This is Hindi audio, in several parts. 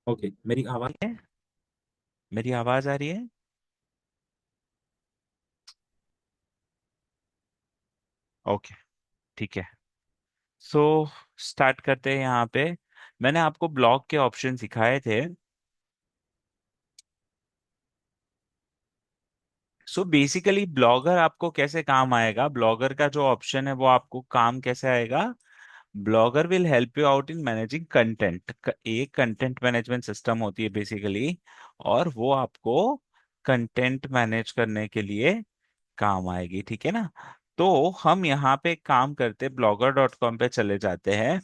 ओके, मेरी आवाज। है, मेरी आवाज आ रही है? ओके, ठीक है। सो स्टार्ट करते हैं यहाँ पे। मैंने आपको ब्लॉग के ऑप्शन सिखाए थे। सो बेसिकली ब्लॉगर आपको कैसे काम आएगा, ब्लॉगर का जो ऑप्शन है वो आपको काम कैसे आएगा। Blogger will help you out in managing content. एक कंटेंट मैनेजमेंट सिस्टम होती है बेसिकली, और वो आपको कंटेंट मैनेज करने के लिए काम आएगी, ठीक है ना। तो हम यहाँ पे एक काम करते, blogger.com पे चले जाते हैं।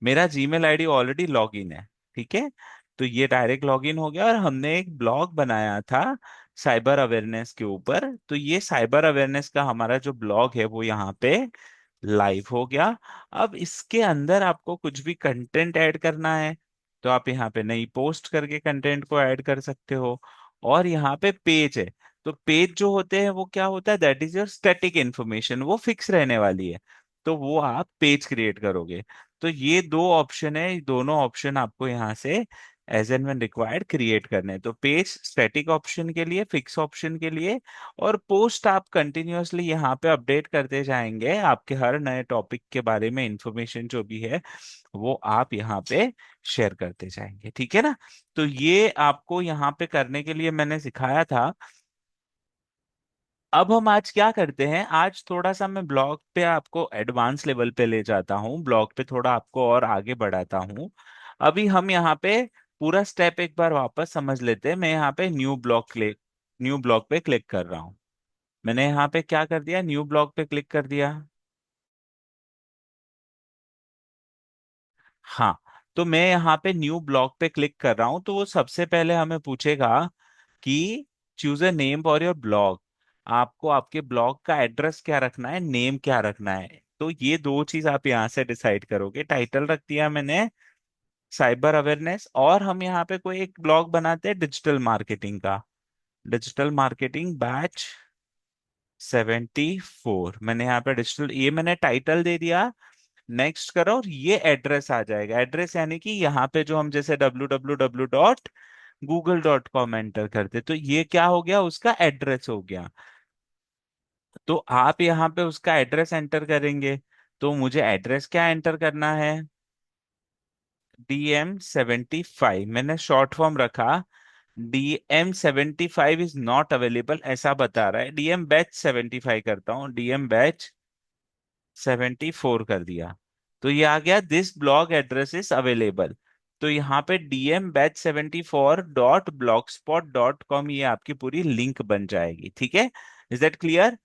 मेरा जीमेल आईडी ऑलरेडी लॉगिन है, ठीक है। तो ये डायरेक्ट लॉगिन हो गया, और हमने एक ब्लॉग बनाया था साइबर अवेयरनेस के ऊपर। तो ये साइबर अवेयरनेस का हमारा जो ब्लॉग है वो यहाँ पे लाइव हो गया। अब इसके अंदर आपको कुछ भी कंटेंट ऐड करना है तो आप यहाँ पे नई पोस्ट करके कंटेंट को ऐड कर सकते हो। और यहाँ पे पेज है। तो पेज जो होते हैं वो क्या होता है, that is your static information, वो फिक्स रहने वाली है। तो वो आप पेज क्रिएट करोगे। तो ये दो ऑप्शन है, ये दोनों ऑप्शन आपको यहाँ से as and when required create करने हैं। तो पेज स्टैटिक ऑप्शन के लिए, फिक्स ऑप्शन के लिए। और पोस्ट आप कंटिन्यूअसली यहाँ पे अपडेट करते जाएंगे, आपके हर नए टॉपिक के बारे में इंफॉर्मेशन जो भी है वो आप यहाँ पे शेयर करते जाएंगे, ठीक है ना। तो ये आपको यहाँ पे करने के लिए मैंने सिखाया था। अब हम आज क्या करते हैं, आज थोड़ा सा मैं ब्लॉग पे आपको एडवांस लेवल पे ले जाता हूँ, ब्लॉग पे थोड़ा आपको और आगे बढ़ाता हूँ। अभी हम यहाँ पे पूरा स्टेप एक बार वापस समझ लेते हैं। मैं यहाँ पे न्यू ब्लॉग पे क्लिक कर रहा हूँ। मैंने यहाँ पे क्या कर दिया, न्यू ब्लॉग पे क्लिक कर दिया। हाँ, तो मैं यहाँ पे न्यू ब्लॉग पे क्लिक कर रहा हूँ, तो वो सबसे पहले हमें पूछेगा कि choose a name for your blog. आपको आपके ब्लॉग का एड्रेस क्या रखना है, नेम क्या रखना है। तो ये दो चीज आप यहाँ से डिसाइड करोगे। टाइटल रख दिया मैंने साइबर अवेयरनेस, और हम यहाँ पे कोई एक ब्लॉग बनाते हैं डिजिटल मार्केटिंग का। डिजिटल मार्केटिंग बैच 74, मैंने यहाँ पे डिजिटल, ये मैंने टाइटल दे दिया। नेक्स्ट करो और ये एड्रेस आ जाएगा। एड्रेस यानी कि यहाँ पे जो हम जैसे www.google.com एंटर करते, तो ये क्या हो गया, उसका एड्रेस हो गया। तो आप यहाँ पे उसका एड्रेस एंटर करेंगे। तो मुझे एड्रेस क्या एंटर करना है, DM75, मैंने शॉर्ट फॉर्म रखा। DM75 इज नॉट अवेलेबल ऐसा बता रहा है, DM बैच 75 करता हूँ, DM बैच 74 कर दिया। तो ये आ गया, this blog address is available. तो यहाँ पे DM बैच 74.blogspot.com ये आपकी पूरी लिंक बन जाएगी, ठीक है। Is that clear?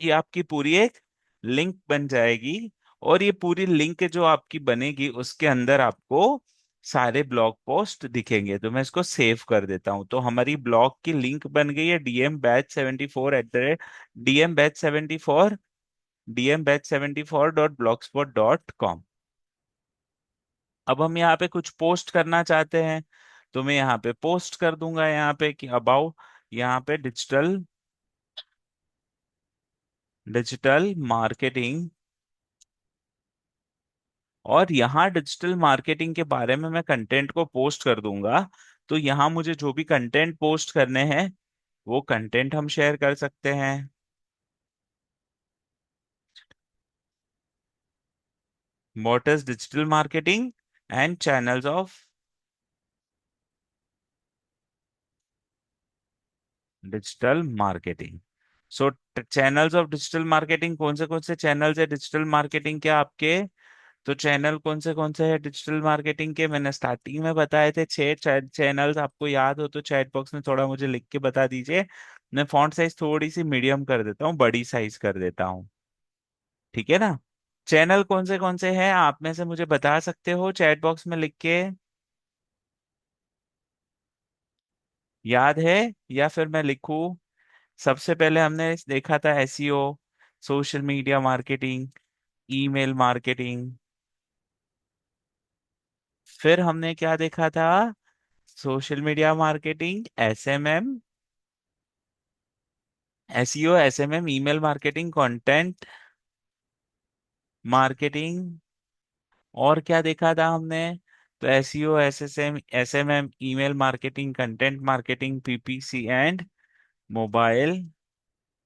ये आपकी पूरी एक लिंक बन जाएगी। और ये पूरी लिंक जो आपकी बनेगी उसके अंदर आपको सारे ब्लॉग पोस्ट दिखेंगे। तो मैं इसको सेव कर देता हूँ। तो हमारी ब्लॉग की लिंक बन गई है, DM बैच 74 अब हम यहाँ पे कुछ पोस्ट करना चाहते हैं, तो मैं यहाँ पे पोस्ट कर दूंगा यहाँ पे कि अबाउट, यहाँ पे डिजिटल डिजिटल मार्केटिंग। और यहाँ डिजिटल मार्केटिंग के बारे में मैं कंटेंट को पोस्ट कर दूंगा। तो यहाँ मुझे जो भी कंटेंट पोस्ट करने हैं वो कंटेंट हम शेयर कर सकते हैं। What is digital marketing and channels of digital marketing. So channels of digital marketing, कौन से चैनल्स है डिजिटल मार्केटिंग के आपके। तो चैनल कौन से है डिजिटल मार्केटिंग के, मैंने स्टार्टिंग में बताए थे 6 चैनल्स। आपको याद हो तो चैट बॉक्स में थोड़ा मुझे लिख के बता दीजिए। मैं फॉन्ट साइज थोड़ी सी मीडियम कर देता हूँ, बड़ी साइज कर देता हूँ, ठीक है ना। चैनल कौन से हैं आप में से मुझे बता सकते हो चैट बॉक्स में लिख के, याद है या फिर मैं लिखूं। सबसे पहले हमने देखा था SEO, social media marketing, email marketing. फिर हमने क्या देखा था, social media marketing, SMM, SEO, SMM, email marketing, content marketing. और क्या देखा था हमने, तो SEO, SSM, SMM, email marketing, content marketing, PPC and mobile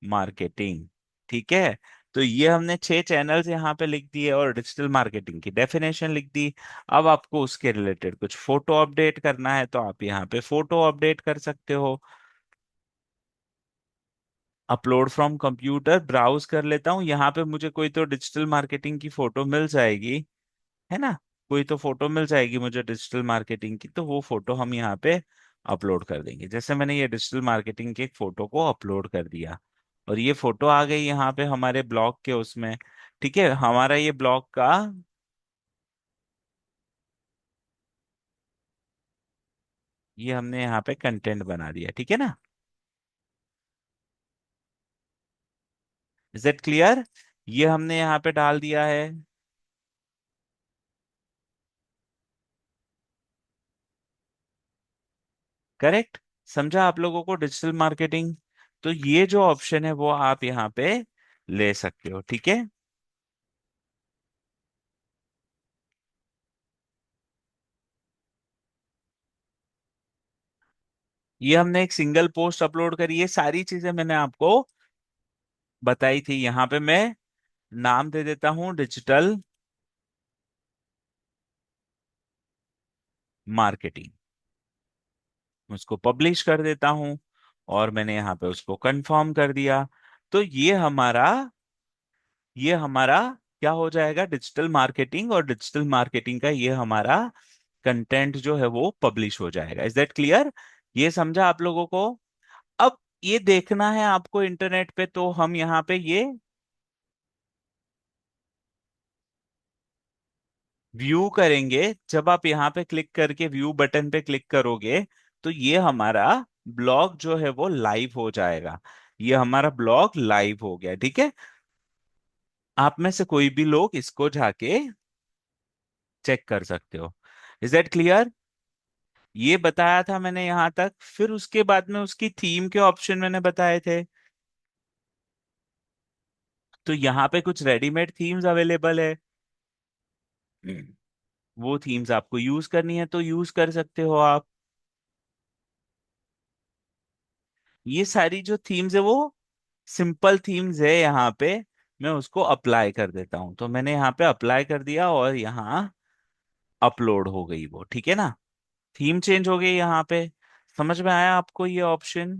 marketing. ठीक है। तो ये हमने 6 चैनल्स यहाँ पे लिख दिए और डिजिटल मार्केटिंग की डेफिनेशन लिख दी। अब आपको उसके रिलेटेड कुछ फोटो अपडेट करना है तो आप यहाँ पे फोटो अपडेट कर सकते हो। अपलोड फ्रॉम कंप्यूटर, ब्राउज कर लेता हूँ यहाँ पे, मुझे कोई तो डिजिटल मार्केटिंग की फोटो मिल जाएगी, है ना। कोई तो फोटो मिल जाएगी मुझे डिजिटल मार्केटिंग की, तो वो फोटो हम यहाँ पे अपलोड कर देंगे। जैसे मैंने ये डिजिटल मार्केटिंग की एक फोटो को अपलोड कर दिया और ये फोटो आ गई यहाँ पे हमारे ब्लॉग के उसमें। ठीक है, हमारा ये ब्लॉग का, ये हमने यहाँ पे कंटेंट बना दिया। ठीक है ना। Is it clear? ये हमने यहाँ पे डाल दिया है। करेक्ट। समझा आप लोगों को डिजिटल मार्केटिंग? तो ये जो ऑप्शन है वो आप यहाँ पे ले सकते हो। ठीक है। ये हमने एक सिंगल पोस्ट अपलोड करी है, सारी चीजें मैंने आपको बताई थी। यहाँ पे मैं नाम दे देता हूँ डिजिटल मार्केटिंग, उसको पब्लिश कर देता हूँ और मैंने यहाँ पे उसको कंफर्म कर दिया। तो ये हमारा क्या हो जाएगा, डिजिटल मार्केटिंग, और डिजिटल मार्केटिंग का ये हमारा कंटेंट जो है वो पब्लिश हो जाएगा। Is that clear? ये समझा आप लोगों को? अब ये देखना है आपको इंटरनेट पे, तो हम यहाँ पे ये व्यू करेंगे। जब आप यहाँ पे क्लिक करके व्यू बटन पे क्लिक करोगे तो ये हमारा ब्लॉग जो है वो लाइव हो जाएगा। ये हमारा ब्लॉग लाइव हो गया। ठीक है। आप में से कोई भी लोग इसको जाके चेक कर सकते हो। Is that clear? ये बताया था मैंने यहाँ तक। फिर उसके बाद में उसकी थीम के ऑप्शन मैंने बताए थे। तो यहाँ पे कुछ रेडीमेड थीम्स अवेलेबल है। वो थीम्स आपको यूज करनी है तो यूज कर सकते हो आप। ये सारी जो थीम्स है वो सिंपल थीम्स है यहाँ पे। मैं उसको अप्लाई कर देता हूँ, तो मैंने यहाँ पे अप्लाई कर दिया और यहाँ अपलोड हो गई वो। ठीक है ना। थीम चेंज हो गई यहाँ पे। समझ में आया आपको ये ऑप्शन?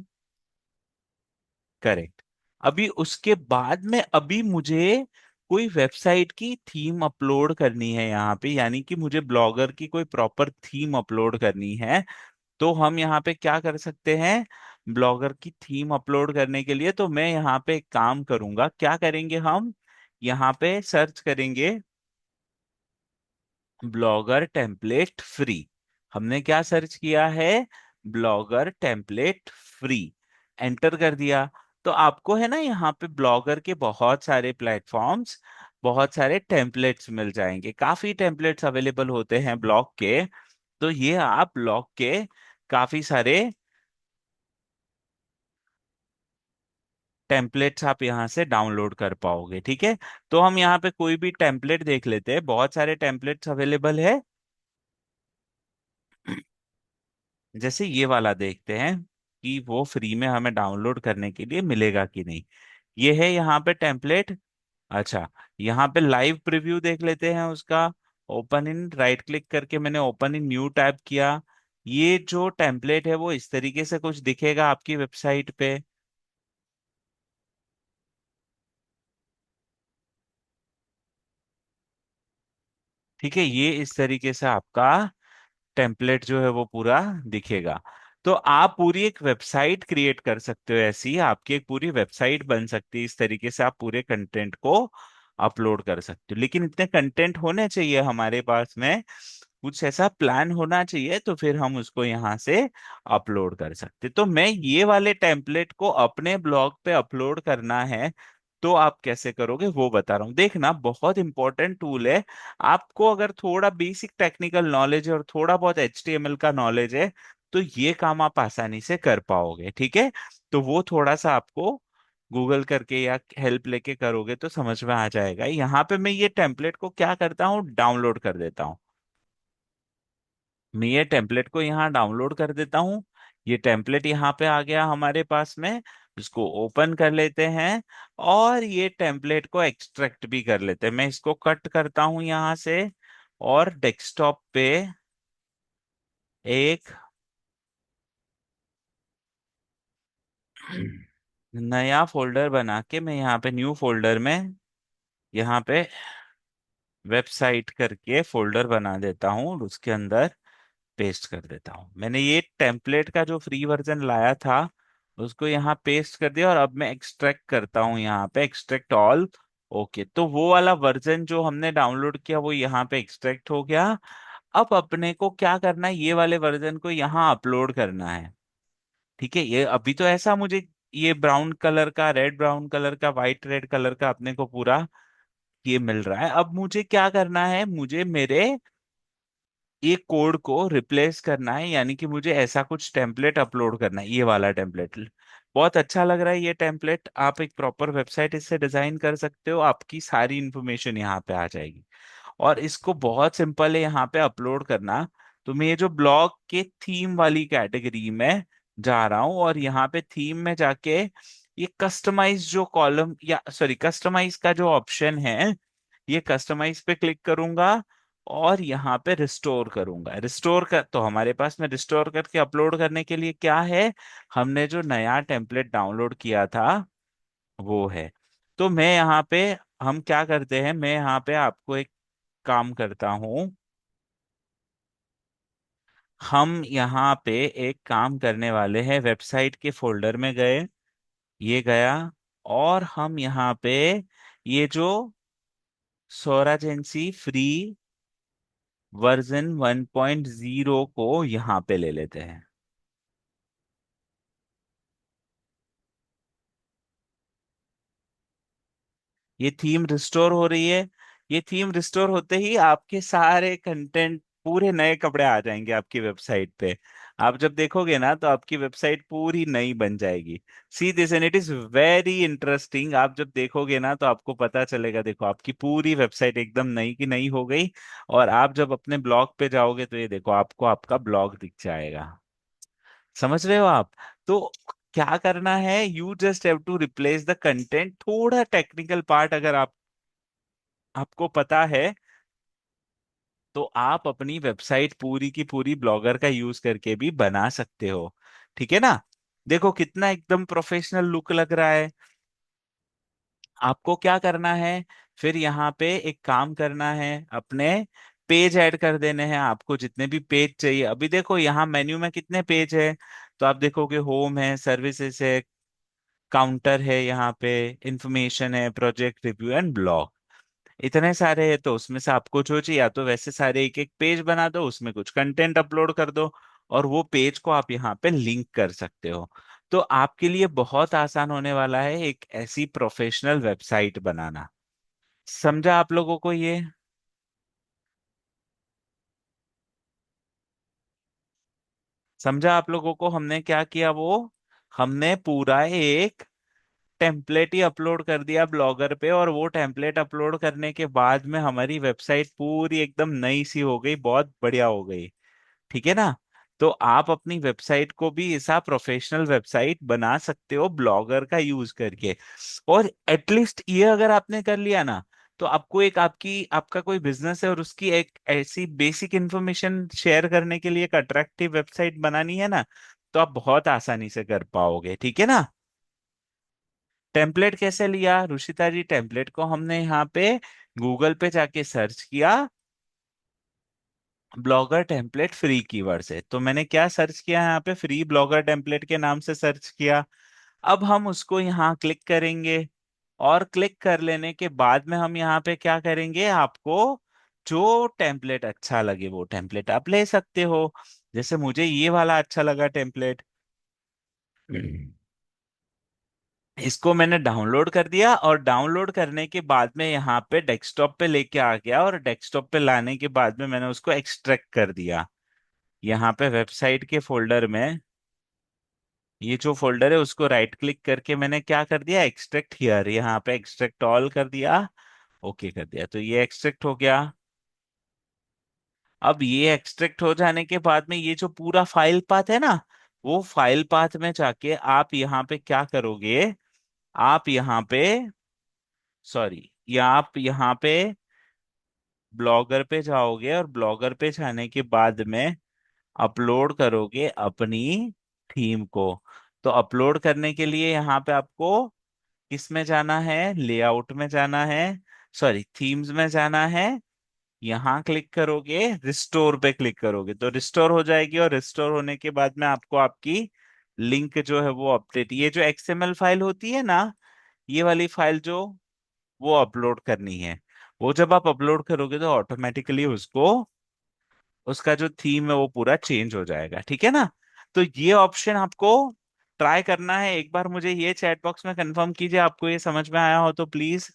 करेक्ट। अभी उसके बाद में अभी मुझे कोई वेबसाइट की थीम अपलोड करनी है यहाँ पे, यानी कि मुझे ब्लॉगर की कोई प्रॉपर थीम अपलोड करनी है। तो हम यहाँ पे क्या कर सकते हैं, ब्लॉगर की थीम अपलोड करने के लिए तो मैं यहाँ पे एक काम करूंगा। क्या करेंगे हम, यहाँ पे सर्च करेंगे ब्लॉगर टेम्पलेट फ्री। हमने क्या सर्च किया है, ब्लॉगर टेम्पलेट फ्री। एंटर कर दिया। तो आपको है ना यहाँ पे ब्लॉगर के बहुत सारे प्लेटफॉर्म्स, बहुत सारे टेम्पलेट्स मिल जाएंगे। काफी टेम्पलेट्स अवेलेबल होते हैं ब्लॉग के। तो ये आप ब्लॉग के काफी सारे टेम्पलेट्स आप यहाँ से डाउनलोड कर पाओगे। ठीक है। तो हम यहाँ पे कोई भी टेम्पलेट देख लेते हैं, बहुत सारे टेम्पलेट्स अवेलेबल है। जैसे ये वाला देखते हैं कि वो फ्री में हमें डाउनलोड करने के लिए मिलेगा कि नहीं। ये है यहाँ पे टेम्पलेट। अच्छा, यहाँ पे लाइव प्रीव्यू देख लेते हैं उसका। ओपन इन, राइट क्लिक करके मैंने ओपन इन न्यू टैब किया। ये जो टेम्पलेट है वो इस तरीके से कुछ दिखेगा आपकी वेबसाइट पे। ठीक है, ये इस तरीके से आपका टेम्पलेट जो है वो पूरा दिखेगा। तो आप पूरी एक वेबसाइट क्रिएट कर सकते हो, ऐसी आपकी एक पूरी वेबसाइट बन सकती है। इस तरीके से आप पूरे कंटेंट को अपलोड कर सकते हो। लेकिन इतने कंटेंट होने चाहिए हमारे पास में, कुछ ऐसा प्लान होना चाहिए, तो फिर हम उसको यहाँ से अपलोड कर सकते। तो मैं ये वाले टेम्पलेट को अपने ब्लॉग पे अपलोड करना है, तो आप कैसे करोगे वो बता रहा हूँ। देखना, बहुत इंपॉर्टेंट टूल है। आपको अगर थोड़ा बेसिक टेक्निकल नॉलेज है और थोड़ा बहुत HTML का नॉलेज है तो ये काम आप आसानी से कर पाओगे। ठीक है। तो वो थोड़ा सा आपको गूगल करके या हेल्प लेके करोगे तो समझ में आ जाएगा। यहाँ पे मैं ये टेम्पलेट को क्या करता हूँ, डाउनलोड कर देता हूँ। मैं ये टेम्पलेट को यहाँ डाउनलोड कर देता हूँ। ये टेम्पलेट यहाँ पे आ गया हमारे पास में। इसको ओपन कर लेते हैं और ये टेम्पलेट को एक्सट्रैक्ट भी कर लेते हैं। मैं इसको कट करता हूँ यहाँ से और डेस्कटॉप पे एक नया फोल्डर बना के मैं यहाँ पे न्यू फोल्डर में यहाँ पे वेबसाइट करके फोल्डर बना देता हूँ और उसके अंदर पेस्ट कर देता हूँ। मैंने ये टेम्पलेट का जो फ्री वर्जन लाया था उसको यहाँ पेस्ट कर दिया और अब मैं एक्सट्रैक्ट करता हूँ यहाँ पे एक्सट्रैक्ट ऑल। ओके, तो वो वाला वर्जन जो हमने डाउनलोड किया वो यहाँ पे एक्सट्रैक्ट हो गया। अब अपने को क्या करना है, ये वाले वर्जन को यहाँ अपलोड करना है। ठीक है, ये अभी तो ऐसा मुझे ये ब्राउन कलर का, रेड ब्राउन कलर का, व्हाइट रेड कलर का अपने को पूरा ये मिल रहा है। अब मुझे क्या करना है, मुझे मेरे ये कोड को रिप्लेस करना है, यानी कि मुझे ऐसा कुछ टेम्पलेट अपलोड करना है। ये वाला टेम्पलेट बहुत अच्छा लग रहा है। ये टेम्पलेट आप एक प्रॉपर वेबसाइट इससे डिजाइन कर सकते हो, आपकी सारी इंफॉर्मेशन यहाँ पे आ जाएगी। और इसको बहुत सिंपल है यहाँ पे अपलोड करना। तो मैं ये जो ब्लॉग के थीम वाली कैटेगरी में जा रहा हूँ और यहाँ पे थीम में जाके ये कस्टमाइज जो कॉलम या सॉरी कस्टमाइज का जो ऑप्शन है, ये कस्टमाइज पे क्लिक करूंगा और यहाँ पे रिस्टोर करूंगा। रिस्टोर कर तो हमारे पास में रिस्टोर करके अपलोड करने के लिए क्या है, हमने जो नया टेम्पलेट डाउनलोड किया था वो है। तो मैं यहाँ पे हम क्या करते हैं, मैं यहाँ पे आपको एक काम करता हूँ। हम यहाँ पे एक काम करने वाले हैं, वेबसाइट के फोल्डर में गए, ये गया, और हम यहाँ पे ये जो स्वराज एजेंसी फ्री वर्जन 1.0 को यहाँ पे ले लेते हैं। ये थीम रिस्टोर हो रही है। ये थीम रिस्टोर होते ही आपके सारे कंटेंट पूरे नए कपड़े आ जाएंगे आपकी वेबसाइट पे। आप जब देखोगे ना तो आपकी वेबसाइट पूरी नई बन जाएगी। See this and it is very interesting. आप जब देखोगे ना तो आपको पता चलेगा, देखो आपकी पूरी वेबसाइट एकदम नई की नई हो गई। और आप जब अपने ब्लॉग पे जाओगे तो ये देखो आपको आपका ब्लॉग दिख जाएगा। समझ रहे हो आप? तो क्या करना है, you just have to replace the content. थोड़ा टेक्निकल पार्ट अगर आप आपको पता है तो आप अपनी वेबसाइट पूरी की पूरी ब्लॉगर का यूज करके भी बना सकते हो। ठीक है ना? देखो कितना एकदम प्रोफेशनल लुक लग रहा है। आपको क्या करना है, फिर यहाँ पे एक काम करना है, अपने पेज ऐड कर देने हैं। आपको जितने भी पेज चाहिए, अभी देखो यहाँ मेन्यू में कितने पेज है, तो आप देखोगे होम है, सर्विसेज है, काउंटर है, यहाँ पे इंफॉर्मेशन है, प्रोजेक्ट रिव्यू एंड ब्लॉग। इतने सारे हैं, तो उसमें से आपको जो चाहिए या तो वैसे सारे एक एक पेज बना दो, उसमें कुछ कंटेंट अपलोड कर दो और वो पेज को आप यहाँ पे लिंक कर सकते हो। तो आपके लिए बहुत आसान होने वाला है एक ऐसी प्रोफेशनल वेबसाइट बनाना। समझा आप लोगों को ये? समझा आप लोगों को हमने क्या किया वो? हमने पूरा एक टेम्पलेट ही अपलोड कर दिया ब्लॉगर पे, और वो टेम्पलेट अपलोड करने के बाद में हमारी वेबसाइट पूरी एकदम नई सी हो गई, बहुत बढ़िया हो गई। ठीक है ना? तो आप अपनी वेबसाइट को भी ऐसा प्रोफेशनल वेबसाइट बना सकते हो ब्लॉगर का यूज करके। और एटलीस्ट ये अगर आपने कर लिया ना, तो आपको एक आपकी आपका कोई बिजनेस है और उसकी एक ऐसी बेसिक इंफॉर्मेशन शेयर करने के लिए एक अट्रैक्टिव वेबसाइट बनानी है ना, तो आप बहुत आसानी से कर पाओगे। ठीक है ना? टेम्पलेट कैसे लिया रुशिता जी? टेम्पलेट को हमने यहाँ पे गूगल पे जाके सर्च किया, ब्लॉगर टेम्पलेट फ्री कीवर्ड से। तो मैंने क्या सर्च किया यहाँ पे, फ्री ब्लॉगर टेम्पलेट के नाम से सर्च किया। अब हम उसको यहाँ क्लिक करेंगे और क्लिक कर लेने के बाद में हम यहाँ पे क्या करेंगे, आपको जो टेम्पलेट अच्छा लगे वो टेम्पलेट आप ले सकते हो। जैसे मुझे ये वाला अच्छा लगा टेम्पलेट, इसको मैंने डाउनलोड कर दिया और डाउनलोड करने के बाद में यहाँ पे डेस्कटॉप पे लेके आ गया, और डेस्कटॉप पे लाने के बाद में मैंने उसको एक्सट्रैक्ट कर दिया। यहाँ पे वेबसाइट के फोल्डर में ये जो फोल्डर है उसको राइट क्लिक करके मैंने क्या कर दिया, एक्सट्रैक्ट हियर, यहाँ पे एक्सट्रैक्ट ऑल कर दिया। ओके कर दिया, तो ये एक्सट्रैक्ट हो गया। अब ये एक्सट्रैक्ट हो जाने के बाद में ये जो पूरा फाइल पाथ है ना, वो फाइल पाथ में जाके आप यहाँ पे क्या करोगे, आप यहाँ पे, सॉरी, या आप यहाँ पे ब्लॉगर पे जाओगे, और ब्लॉगर पे जाने के बाद में अपलोड करोगे अपनी थीम को। तो अपलोड करने के लिए यहाँ पे आपको किस में जाना है, लेआउट में जाना है, सॉरी थीम्स में जाना है। यहाँ क्लिक करोगे, रिस्टोर पे क्लिक करोगे तो रिस्टोर हो जाएगी, और रिस्टोर होने के बाद में आपको आपकी लिंक जो है वो अपडेट, ये जो एक्सएमएल फाइल होती है ना, ये वाली फाइल जो वो अपलोड करनी है। वो जब आप अपलोड करोगे तो ऑटोमेटिकली उसको, उसका जो थीम है वो पूरा चेंज हो जाएगा, ठीक है ना। तो ये ऑप्शन आपको ट्राई करना है एक बार, मुझे ये चैट बॉक्स में कंफर्म कीजिए आपको ये समझ में आया हो तो प्लीज।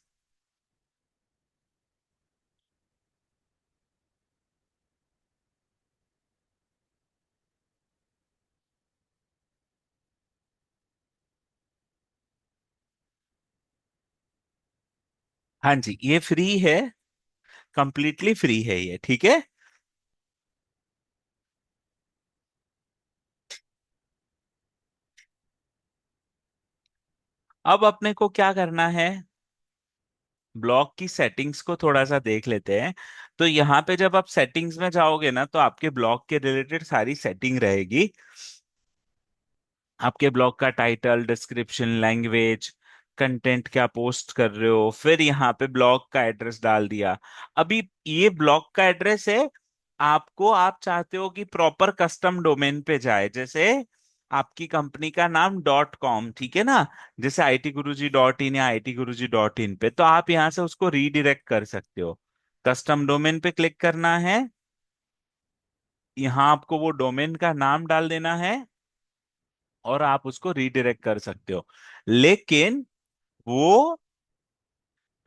हाँ जी, ये फ्री है, कंप्लीटली फ्री है ये, ठीक है। अब अपने को क्या करना है, ब्लॉग की सेटिंग्स को थोड़ा सा देख लेते हैं। तो यहाँ पे जब आप सेटिंग्स में जाओगे ना, तो आपके ब्लॉग के रिलेटेड सारी सेटिंग रहेगी। आपके ब्लॉग का टाइटल, डिस्क्रिप्शन, लैंग्वेज, कंटेंट क्या पोस्ट कर रहे हो, फिर यहाँ पे ब्लॉग का एड्रेस डाल दिया। अभी ये ब्लॉग का एड्रेस है, आपको, आप चाहते हो कि प्रॉपर कस्टम डोमेन पे जाए, जैसे आपकी कंपनी का नाम .com, ठीक है ना, जैसे ITGuruji.in या ITGuruji.in पे, तो आप यहाँ से उसको रीडायरेक्ट कर सकते हो। कस्टम डोमेन पे क्लिक करना है, यहाँ आपको वो डोमेन का नाम डाल देना है, और आप उसको रीडायरेक्ट कर सकते हो। लेकिन वो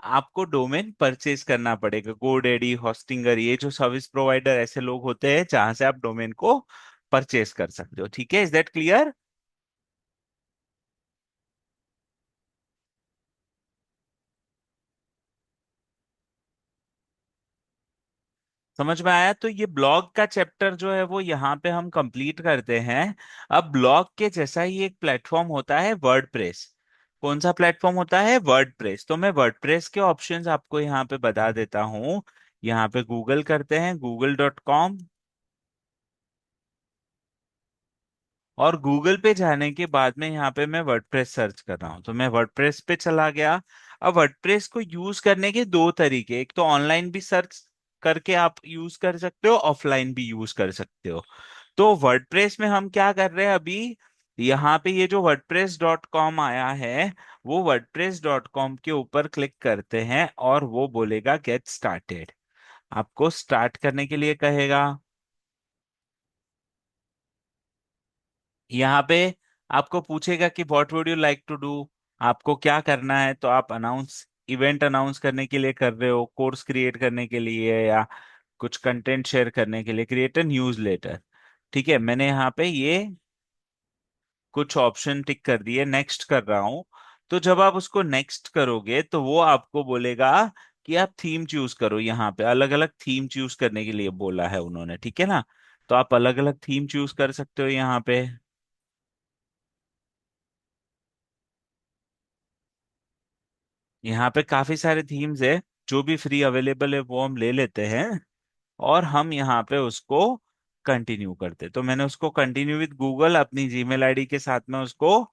आपको डोमेन परचेज करना पड़ेगा। गोडेडी, होस्टिंगर, ये जो सर्विस प्रोवाइडर ऐसे लोग होते हैं जहां से आप डोमेन को परचेज कर सकते हो, ठीक है। Is that clear? समझ में आया? तो ये ब्लॉग का चैप्टर जो है वो यहाँ पे हम कंप्लीट करते हैं। अब ब्लॉग के जैसा ही एक प्लेटफॉर्म होता है वर्डप्रेस। कौन सा प्लेटफॉर्म होता है? वर्डप्रेस। तो मैं वर्डप्रेस के ऑप्शंस आपको यहाँ पे बता देता हूँ। यहाँ पे गूगल करते हैं, google.com। और गूगल पे जाने के बाद में यहाँ पे मैं वर्डप्रेस सर्च कर रहा हूँ, तो मैं वर्डप्रेस पे चला गया। अब वर्डप्रेस को यूज करने के दो तरीके, एक तो ऑनलाइन भी सर्च करके आप यूज कर सकते हो, ऑफलाइन भी यूज कर सकते हो। तो वर्डप्रेस में हम क्या कर रहे हैं अभी, यहाँ पे ये जो wordpress.com आया है, वो wordpress.com के ऊपर क्लिक करते हैं, और वो बोलेगा गेट स्टार्टेड। आपको स्टार्ट करने के लिए कहेगा। यहाँ पे आपको पूछेगा कि what would you like to do, आपको क्या करना है। तो आप अनाउंस, इवेंट अनाउंस करने के लिए कर रहे हो, कोर्स क्रिएट करने के लिए, या कुछ कंटेंट शेयर करने के लिए, क्रिएट अ न्यूज़ लेटर। ठीक है, मैंने यहाँ पे ये कुछ ऑप्शन टिक कर दिए, नेक्स्ट कर रहा हूँ। तो जब आप उसको नेक्स्ट करोगे तो वो आपको बोलेगा कि आप थीम चूज करो। यहाँ पे अलग अलग थीम चूज करने के लिए बोला है उन्होंने, ठीक है ना। तो आप अलग अलग थीम चूज कर सकते हो यहाँ पे। यहाँ पे काफी सारे थीम्स है, जो भी फ्री अवेलेबल है वो हम ले लेते हैं, और हम यहाँ पे उसको कंटिन्यू करते। तो मैंने उसको कंटिन्यू विद गूगल अपनी जीमेल आईडी के साथ में उसको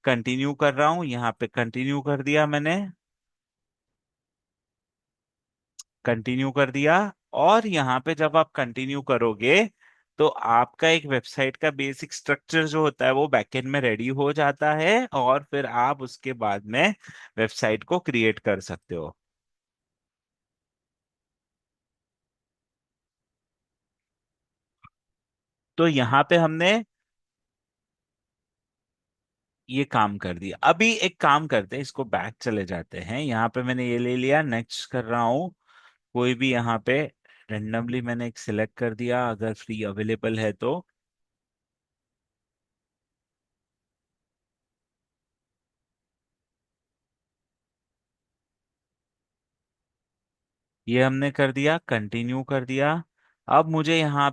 कंटिन्यू कर रहा हूँ। यहाँ पे कंटिन्यू कर दिया मैंने, कंटिन्यू कर दिया। और यहाँ पे जब आप कंटिन्यू करोगे तो आपका एक वेबसाइट का बेसिक स्ट्रक्चर जो होता है वो बैकएंड में रेडी हो जाता है, और फिर आप उसके बाद में वेबसाइट को क्रिएट कर सकते हो। तो यहाँ पे हमने ये काम कर दिया। अभी एक काम करते हैं, इसको बैक चले जाते हैं। यहाँ पे मैंने ये ले लिया, नेक्स्ट कर रहा हूँ। कोई भी यहाँ पे रेंडमली मैंने एक सिलेक्ट कर दिया, अगर फ्री अवेलेबल है तो। ये हमने कर दिया, कंटिन्यू कर दिया। अब मुझे यहाँ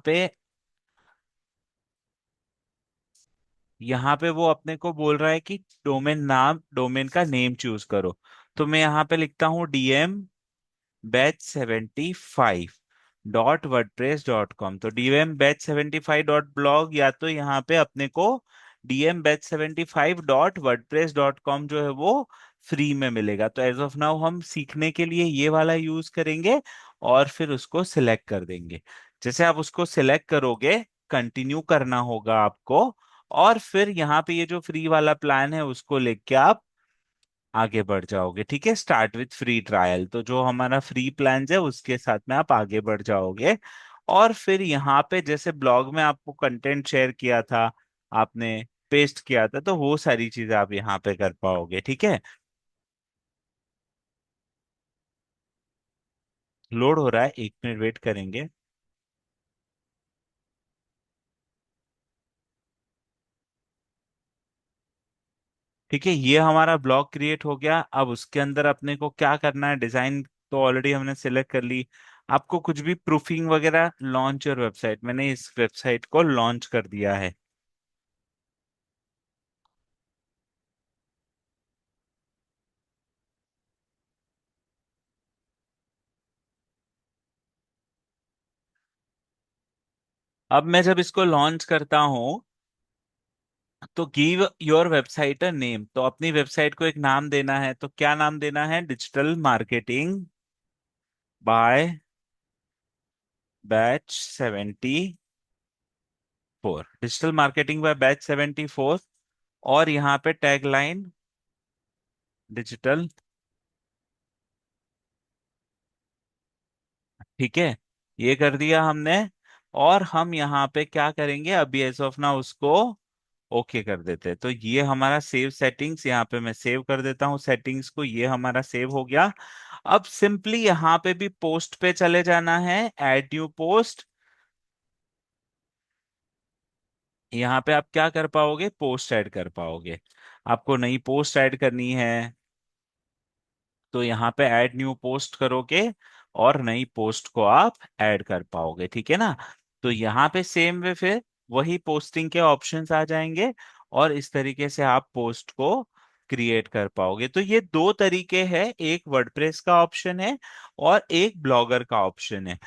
पे वो अपने को बोल रहा है कि डोमेन का नेम चूज करो। तो मैं यहाँ पे लिखता हूँ dm-75.wordpress.com। तो dm-75.blog, या तो यहाँ पे अपने को dm-75.wordpress.com जो है वो फ्री में मिलेगा। तो एज ऑफ नाउ हम सीखने के लिए ये वाला यूज करेंगे और फिर उसको सिलेक्ट कर देंगे। जैसे आप उसको सिलेक्ट करोगे, कंटिन्यू करना होगा आपको, और फिर यहाँ पे ये जो फ्री वाला प्लान है उसको लेके आप आगे बढ़ जाओगे। ठीक है, स्टार्ट विथ फ्री ट्रायल, तो जो हमारा फ्री प्लान है उसके साथ में आप आगे बढ़ जाओगे। और फिर यहाँ पे जैसे ब्लॉग में आपको कंटेंट शेयर किया था, आपने पेस्ट किया था, तो वो सारी चीजें आप यहाँ पे कर पाओगे। ठीक है, लोड हो रहा है, 1 मिनट वेट करेंगे। ठीक है, ये हमारा ब्लॉग क्रिएट हो गया। अब उसके अंदर अपने को क्या करना है, डिजाइन तो ऑलरेडी हमने सिलेक्ट कर ली। आपको कुछ भी प्रूफिंग वगैरह, लॉन्च योर वेबसाइट, मैंने इस वेबसाइट को लॉन्च कर दिया है। अब मैं जब इसको लॉन्च करता हूं, तो give your website a name, तो अपनी वेबसाइट को एक नाम देना है। तो क्या नाम देना है, digital marketing bye batch 74, digital marketing bye batch 74। और यहाँ पे टैगलाइन डिजिटल। ठीक है, ये कर दिया हमने। और हम यहाँ पे क्या करेंगे, अभी एज ऑफ ना उसको ओके कर देते हैं। तो ये हमारा सेव सेटिंग्स, यहाँ पे मैं सेव कर देता हूँ सेटिंग्स को, ये हमारा सेव हो गया। अब सिंपली यहाँ पे भी पोस्ट पे चले जाना है, ऐड न्यू पोस्ट। यहाँ पे आप क्या कर पाओगे, पोस्ट ऐड कर पाओगे। आपको नई पोस्ट ऐड करनी है, तो यहाँ पे ऐड न्यू पोस्ट करोगे और नई पोस्ट को आप ऐड कर पाओगे। ठीक है ना। तो यहाँ पे सेम वे फिर वही पोस्टिंग के ऑप्शंस आ जाएंगे, और इस तरीके से आप पोस्ट को क्रिएट कर पाओगे। तो ये दो तरीके हैं, एक वर्डप्रेस का ऑप्शन है और एक ब्लॉगर का ऑप्शन है।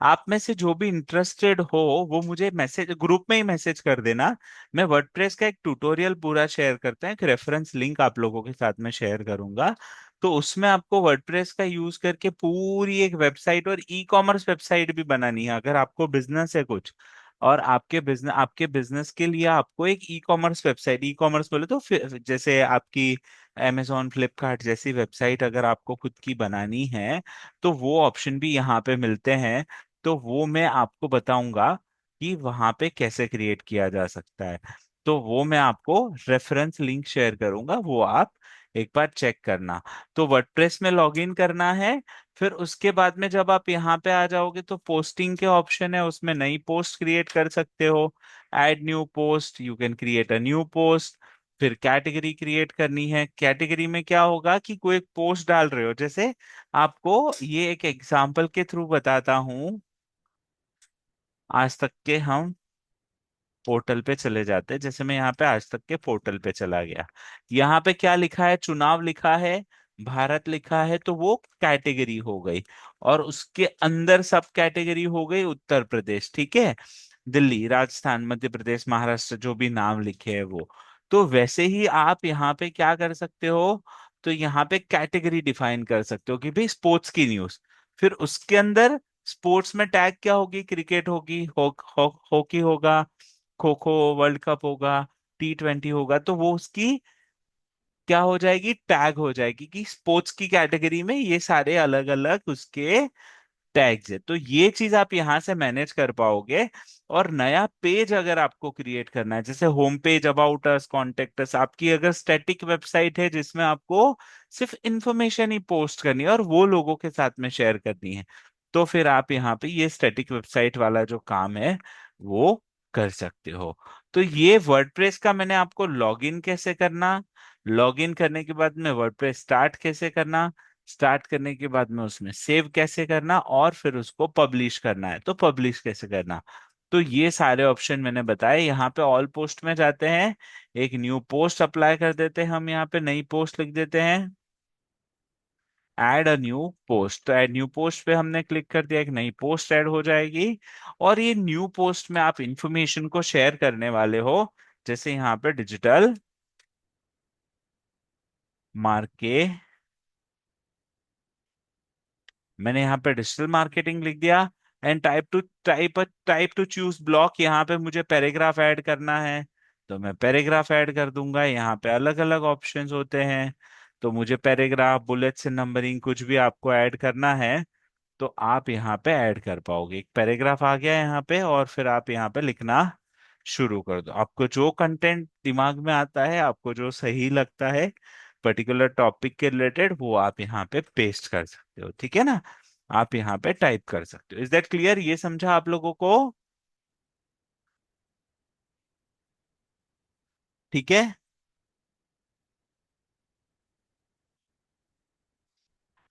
आप में से जो भी इंटरेस्टेड हो वो मुझे मैसेज ग्रुप में ही मैसेज कर देना। मैं वर्डप्रेस का एक ट्यूटोरियल पूरा शेयर करता हूँ, एक रेफरेंस लिंक आप लोगों के साथ में शेयर करूंगा। तो उसमें आपको वर्डप्रेस का यूज करके पूरी एक वेबसाइट और ई कॉमर्स वेबसाइट भी बनानी है। अगर आपको बिजनेस है कुछ, और आपके बिजनेस के लिए आपको एक e commerce website, e commerce बोले तो फिर जैसे आपकी अमेजोन फ्लिपकार्ट जैसी वेबसाइट अगर आपको खुद की बनानी है, तो वो ऑप्शन भी यहाँ पे मिलते हैं। तो वो मैं आपको बताऊंगा कि वहां पे कैसे क्रिएट किया जा सकता है। तो वो मैं आपको रेफरेंस लिंक शेयर करूंगा, वो आप एक बार चेक करना। तो वर्डप्रेस में लॉगिन करना है। फिर उसके बाद में जब आप यहाँ पे आ जाओगे, तो पोस्टिंग के ऑप्शन है, उसमें नई पोस्ट क्रिएट कर सकते हो। Add new post, you can create a new post. फिर कैटेगरी क्रिएट करनी है। कैटेगरी में क्या होगा कि कोई एक पोस्ट डाल रहे हो, जैसे आपको ये एक एग्जांपल के थ्रू बताता हूँ। आज तक के हम पोर्टल पे चले जाते हैं, जैसे मैं यहाँ पे आज तक के पोर्टल पे चला गया। यहाँ पे क्या लिखा है, चुनाव लिखा है, भारत लिखा है, तो वो कैटेगरी हो गई। और उसके अंदर सब कैटेगरी हो गई उत्तर प्रदेश। ठीक है, दिल्ली, राजस्थान, मध्य प्रदेश, महाराष्ट्र, जो भी नाम लिखे हैं वो। तो वैसे ही आप यहाँ पे क्या कर सकते हो, तो यहाँ पे कैटेगरी डिफाइन कर सकते हो कि भाई स्पोर्ट्स की न्यूज। फिर उसके अंदर स्पोर्ट्स में टैग क्या होगी, क्रिकेट होगी, हॉकी होगा, खो खो वर्ल्ड कप होगा, T20 होगा। तो वो उसकी क्या हो जाएगी, टैग हो जाएगी कि स्पोर्ट्स की कैटेगरी में ये सारे अलग अलग उसके टैग्स है। तो ये चीज आप यहाँ से मैनेज कर पाओगे। और नया पेज अगर आपको क्रिएट करना है, जैसे home page, about us, contact us, आपकी अगर स्टैटिक वेबसाइट है जिसमें आपको सिर्फ इंफॉर्मेशन ही पोस्ट करनी है और वो लोगों के साथ में शेयर करनी है, तो फिर आप यहाँ पे ये स्टैटिक वेबसाइट वाला जो काम है वो कर सकते हो। तो ये वर्डप्रेस का मैंने आपको लॉगिन कैसे करना, लॉगिन करने के बाद में वर्डप्रेस स्टार्ट कैसे करना, स्टार्ट करने के बाद में उसमें सेव कैसे करना, और फिर उसको पब्लिश करना है तो पब्लिश कैसे करना। तो ये सारे ऑप्शन मैंने बताए। यहाँ पे ऑल पोस्ट में जाते हैं, एक न्यू पोस्ट अप्लाई कर देते हैं, हम यहाँ पे नई पोस्ट लिख देते हैं, ऐड अ न्यू पोस्ट। तो ऐड न्यू पोस्ट पे हमने क्लिक कर दिया, एक नई पोस्ट ऐड हो जाएगी। और ये न्यू पोस्ट में आप इंफॉर्मेशन को शेयर करने वाले हो, जैसे यहाँ पे डिजिटल मार्केट, मैंने यहाँ पे डिजिटल मार्केटिंग लिख दिया। And type two choose block, यहाँ पे मुझे पैराग्राफ ऐड करना है तो मैं पैराग्राफ ऐड कर दूंगा। यहाँ पे अलग अलग ऑप्शंस होते हैं, तो मुझे पैराग्राफ, बुलेट्स एंड नंबरिंग कुछ भी आपको ऐड करना है तो आप यहाँ पे ऐड कर पाओगे। एक पैराग्राफ आ गया यहाँ पे, और फिर आप यहाँ पे लिखना शुरू कर दो। आपको जो कंटेंट दिमाग में आता है, आपको जो सही लगता है पर्टिकुलर टॉपिक के रिलेटेड, वो आप यहाँ पे पेस्ट कर सकते हो, ठीक है ना। आप यहाँ पे टाइप कर सकते हो। Is that clear? ये समझा आप लोगों को? ठीक है।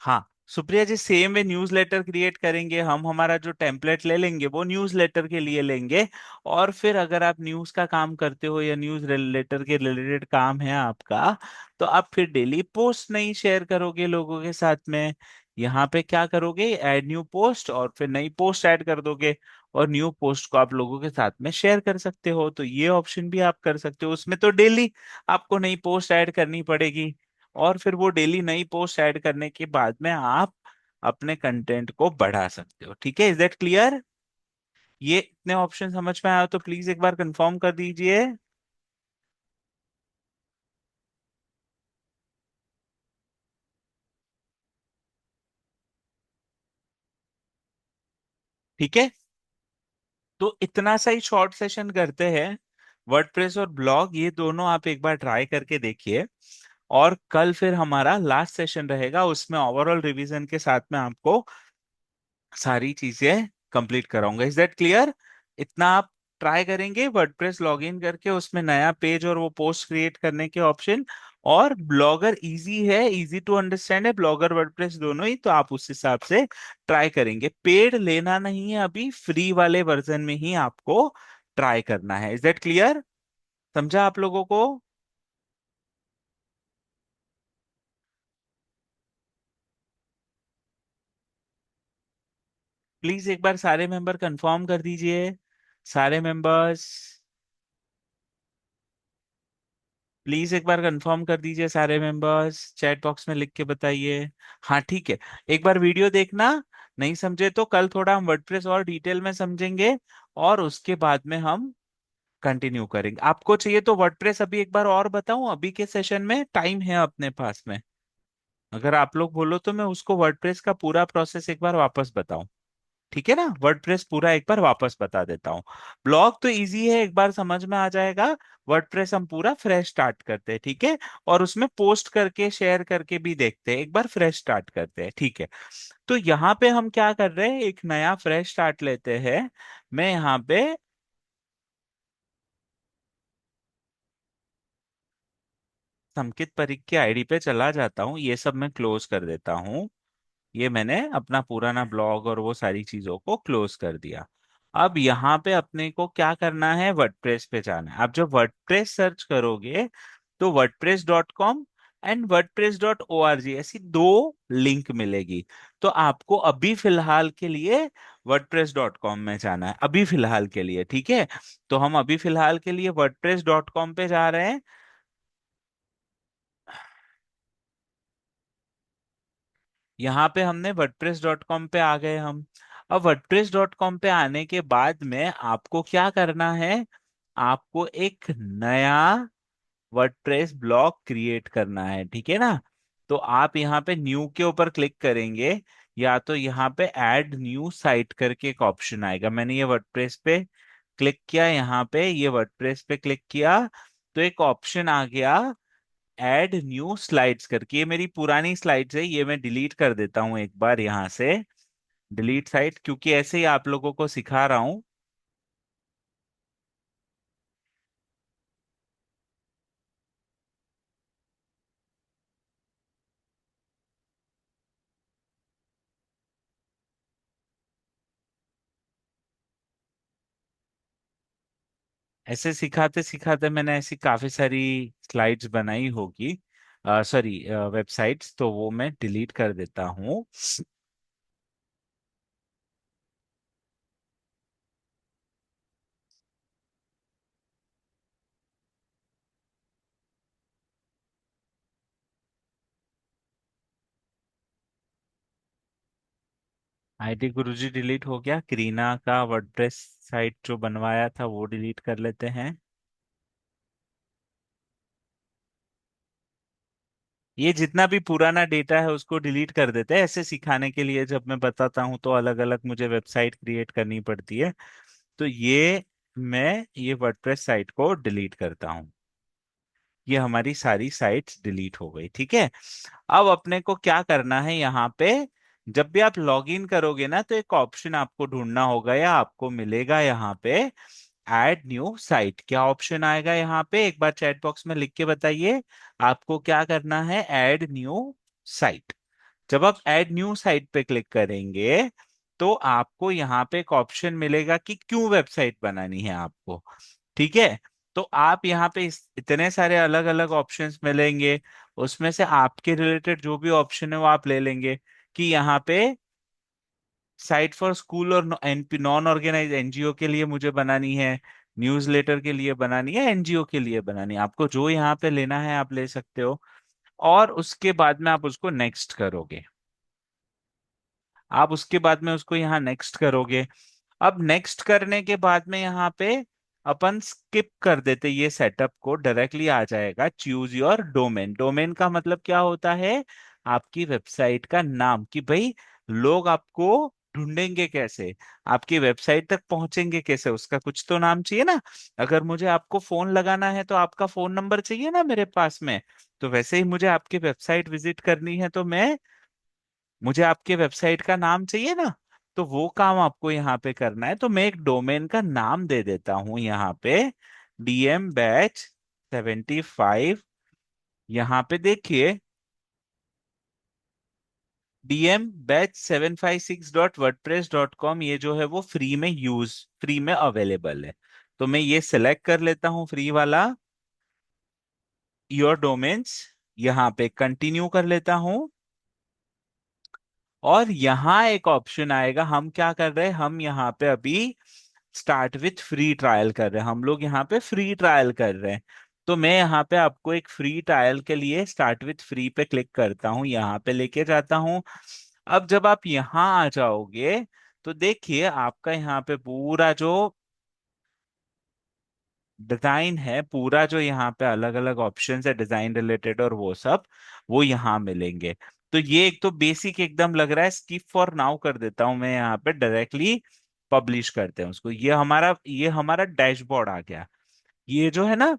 हाँ सुप्रिया जी, सेम वे न्यूज़लेटर क्रिएट करेंगे हम। हमारा जो टेम्पलेट ले लेंगे वो न्यूज़लेटर के लिए लेंगे। और फिर अगर आप न्यूज़ का काम करते हो या न्यूज़ लेटर के रिलेटेड काम है आपका, तो आप फिर डेली पोस्ट नहीं शेयर करोगे लोगों के साथ में। यहाँ पे क्या करोगे, ऐड न्यू पोस्ट, और फिर नई पोस्ट ऐड कर दोगे, और न्यू पोस्ट को आप लोगों के साथ में शेयर कर सकते हो। तो ये ऑप्शन भी आप कर सकते हो। उसमें तो डेली आपको नई पोस्ट ऐड करनी पड़ेगी, और फिर वो डेली नई पोस्ट ऐड करने के बाद में आप अपने कंटेंट को बढ़ा सकते हो। ठीक है, इज दैट क्लियर? ये इतने ऑप्शन समझ में आया हो तो प्लीज एक बार कंफर्म कर दीजिए। ठीक है, तो इतना सा ही शॉर्ट सेशन करते हैं। वर्डप्रेस और ब्लॉग ये दोनों आप एक बार ट्राई करके देखिए, और कल फिर हमारा लास्ट सेशन रहेगा, उसमें ओवरऑल रिवीजन के साथ में आपको सारी चीजें कंप्लीट कराऊंगा। Is that clear? इतना आप ट्राई करेंगे वर्डप्रेस लॉगिन करके, उसमें नया पेज और वो पोस्ट क्रिएट करने के ऑप्शन। और ब्लॉगर इजी है, इजी टू अंडरस्टैंड है, ब्लॉगर वर्डप्रेस दोनों ही, तो आप उस हिसाब से ट्राई करेंगे। पेड लेना नहीं है, अभी फ्री वाले वर्जन में ही आपको ट्राई करना है। Is that clear? समझा आप लोगों को? प्लीज एक बार सारे मेंबर कंफर्म कर दीजिए। सारे मेंबर्स प्लीज एक बार कंफर्म कर दीजिए, सारे मेंबर्स चैट बॉक्स में लिख के बताइए। हाँ ठीक है, एक बार वीडियो देखना। नहीं समझे तो कल थोड़ा हम वर्डप्रेस और डिटेल में समझेंगे, और उसके बाद में हम कंटिन्यू करेंगे। आपको चाहिए तो वर्डप्रेस अभी एक बार और बताऊं, अभी के सेशन में टाइम है अपने पास में? अगर आप लोग बोलो तो मैं उसको वर्डप्रेस का पूरा प्रोसेस एक बार वापस बताऊं। ठीक है ना, वर्डप्रेस पूरा एक बार वापस बता देता हूँ। ब्लॉग तो इजी है, एक बार समझ में आ जाएगा। वर्डप्रेस हम पूरा फ्रेश स्टार्ट करते हैं, ठीक है। और उसमें पोस्ट करके शेयर करके भी देखते हैं, एक बार फ्रेश स्टार्ट करते हैं, ठीक है। तो यहाँ पे हम क्या कर रहे हैं, एक नया फ्रेश स्टार्ट लेते हैं। मैं यहाँ पे संकित परीख के आईडी पे चला जाता हूँ, ये सब मैं क्लोज कर देता हूँ। ये मैंने अपना पुराना ब्लॉग और वो सारी चीजों को क्लोज कर दिया। अब यहाँ पे अपने को क्या करना है, वर्डप्रेस पे जाना है। आप जब वर्डप्रेस सर्च करोगे तो wordpress.com एंड wordpress.org ऐसी दो लिंक मिलेगी। तो आपको अभी फिलहाल के लिए wordpress.com में जाना है, अभी फिलहाल के लिए, ठीक है। तो हम अभी फिलहाल के लिए wordpress.com पे जा रहे हैं। यहाँ पे हमने wordpress.com पे आ गए हम। अब wordpress.com पे आने के बाद में आपको क्या करना है, आपको एक नया वर्डप्रेस ब्लॉग क्रिएट करना है, ठीक है ना। तो आप यहाँ पे न्यू के ऊपर क्लिक करेंगे, या तो यहाँ पे ऐड न्यू साइट करके एक ऑप्शन आएगा। मैंने ये वर्डप्रेस पे क्लिक किया, यहाँ पे ये वर्डप्रेस पे क्लिक किया, तो एक ऑप्शन आ गया ऐड न्यू स्लाइड्स करके। ये मेरी पुरानी स्लाइड्स है, ये मैं डिलीट कर देता हूँ एक बार यहाँ से। डिलीट साइट, क्योंकि ऐसे ही आप लोगों को सिखा रहा हूँ। ऐसे सिखाते सिखाते मैंने ऐसी काफी सारी स्लाइड्स बनाई होगी, सॉरी वेबसाइट्स, तो वो मैं डिलीट कर देता हूँ। आईटी गुरुजी डिलीट हो गया, करीना का वर्डप्रेस साइट जो बनवाया था वो डिलीट कर लेते हैं। ये जितना भी पुराना डेटा है उसको डिलीट कर देते हैं, ऐसे सिखाने के लिए जब मैं बताता हूँ तो अलग अलग मुझे वेबसाइट क्रिएट करनी पड़ती है। तो मैं ये वर्डप्रेस साइट को डिलीट करता हूँ। ये हमारी सारी साइट्स डिलीट हो गई, ठीक है। अब अपने को क्या करना है यहाँ पे, जब भी आप लॉग इन करोगे ना तो एक ऑप्शन आपको ढूंढना होगा या आपको मिलेगा यहाँ पे, ऐड न्यू साइट। क्या ऑप्शन आएगा यहाँ पे, एक बार चैट बॉक्स में लिख के बताइए। आपको क्या करना है, ऐड न्यू साइट। जब आप ऐड न्यू साइट पे क्लिक करेंगे तो आपको यहाँ पे एक ऑप्शन मिलेगा कि क्यों वेबसाइट बनानी है आपको, ठीक है। तो आप यहाँ पे इतने सारे अलग अलग ऑप्शंस मिलेंगे, उसमें से आपके रिलेटेड जो भी ऑप्शन है वो आप ले लेंगे। कि यहाँ पे साइट फॉर स्कूल और एनपी नॉन ऑर्गेनाइज एनजीओ के लिए मुझे बनानी है, न्यूज़लेटर के लिए बनानी है, एनजीओ के लिए बनानी है, आपको जो यहाँ पे लेना है आप ले सकते हो। और उसके बाद में आप उसको नेक्स्ट करोगे। आप उसके बाद में उसको यहाँ नेक्स्ट करोगे। अब नेक्स्ट करने के बाद में यहाँ पे अपन स्किप कर देते ये सेटअप को, डायरेक्टली आ जाएगा चूज योर डोमेन। डोमेन का मतलब क्या होता है, आपकी वेबसाइट का नाम, कि भाई लोग आपको ढूंढेंगे कैसे, आपकी वेबसाइट तक पहुंचेंगे कैसे, उसका कुछ तो नाम चाहिए ना। अगर मुझे आपको फोन लगाना है तो आपका फोन नंबर चाहिए ना मेरे पास में। तो वैसे ही मुझे आपकी वेबसाइट विजिट करनी है तो मुझे आपके वेबसाइट का नाम चाहिए ना। तो वो काम आपको यहाँ पे करना है, तो मैं एक डोमेन का नाम दे देता हूँ यहाँ पे, DM बैच 75। यहाँ पे देखिए, DM बैच 756.wordpress.com, ये जो है वो फ्री में अवेलेबल है। तो मैं ये सिलेक्ट कर लेता हूँ फ्री वाला, योर डोमेन्स, यहाँ पे कंटिन्यू कर लेता हूँ। और यहाँ एक ऑप्शन आएगा, हम क्या कर रहे हैं, हम यहाँ पे अभी स्टार्ट विथ फ्री ट्रायल कर रहे हैं, हम लोग यहाँ पे फ्री ट्रायल कर रहे हैं। तो मैं यहाँ पे आपको एक फ्री ट्रायल के लिए स्टार्ट विथ फ्री पे क्लिक करता हूँ, यहाँ पे लेके जाता हूँ। अब जब आप यहाँ आ जाओगे तो देखिए आपका यहाँ पे पूरा जो डिजाइन है, पूरा जो यहाँ पे अलग अलग ऑप्शंस है डिजाइन रिलेटेड और वो सब, वो यहाँ मिलेंगे। तो ये एक तो बेसिक एकदम लग रहा है, स्किप फॉर नाउ कर देता हूं मैं, यहाँ पे डायरेक्टली पब्लिश करते हैं उसको। ये हमारा डैशबोर्ड आ गया। ये जो है ना,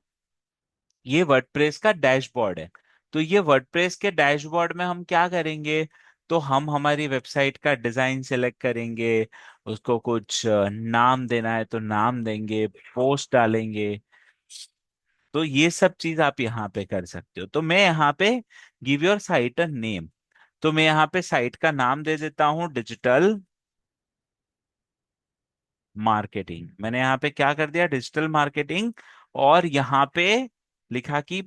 ये वर्डप्रेस का डैशबोर्ड है। तो ये वर्डप्रेस के डैशबोर्ड में हम क्या करेंगे, तो हम हमारी वेबसाइट का डिजाइन सेलेक्ट करेंगे, उसको कुछ नाम देना है तो नाम देंगे, पोस्ट डालेंगे। तो ये सब चीज आप यहाँ पे कर सकते हो। तो मैं यहाँ पे give your site a name, तो मैं यहाँ पे साइट का नाम दे देता हूँ डिजिटल मार्केटिंग। मैंने यहाँ पे क्या कर दिया, डिजिटल मार्केटिंग। और यहाँ पे लिखा कि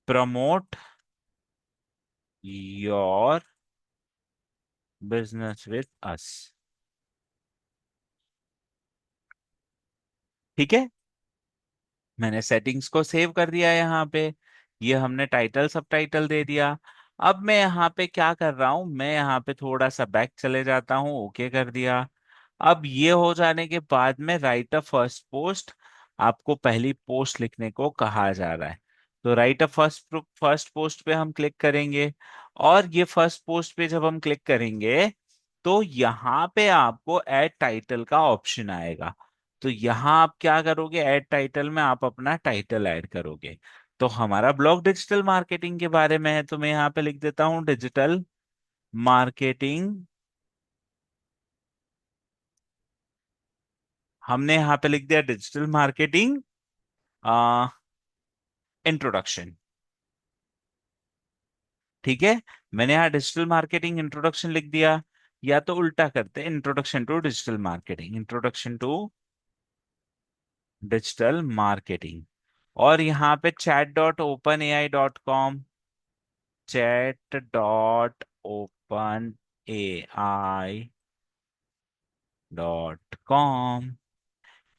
promote your business with us, ठीक है। मैंने सेटिंग्स को सेव कर दिया यहाँ पे, ये हमने टाइटल सब टाइटल दे दिया। अब मैं यहाँ पे क्या कर रहा हूँ, मैं यहाँ पे थोड़ा सा बैक चले जाता हूँ, ओके कर दिया। अब ये हो जाने के बाद में राइट अ फर्स्ट पोस्ट, आपको पहली पोस्ट लिखने को कहा जा रहा है। तो right a first first post पे हम क्लिक करेंगे। और ये फर्स्ट पोस्ट पे जब हम क्लिक करेंगे तो यहाँ पे आपको ऐड टाइटल का ऑप्शन आएगा। तो यहाँ आप क्या करोगे, ऐड टाइटल में आप अपना टाइटल ऐड करोगे। तो हमारा ब्लॉग डिजिटल मार्केटिंग के बारे में है, तो मैं यहाँ पे लिख देता हूँ डिजिटल मार्केटिंग। हमने यहाँ पे लिख दिया डिजिटल मार्केटिंग इंट्रोडक्शन, ठीक है। मैंने यहाँ डिजिटल मार्केटिंग इंट्रोडक्शन लिख दिया, या तो उल्टा करते हैं, introduction to digital marketing, introduction to digital marketing. और यहाँ पे chat.openaI.com, chat.openai.com।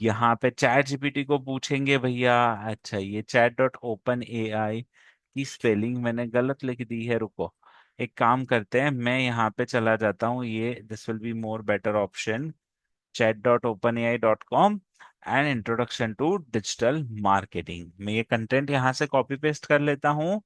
यहाँ पे चैट जीपीटी को पूछेंगे भैया। अच्छा, ये chat.openai की स्पेलिंग मैंने गलत लिख दी है, रुको। एक काम करते हैं, मैं यहाँ पे चला जाता हूँ, ये this will be more better option. chat.openai.com and introduction to digital marketing. मैं ये कंटेंट यहाँ से कॉपी पेस्ट कर लेता हूँ।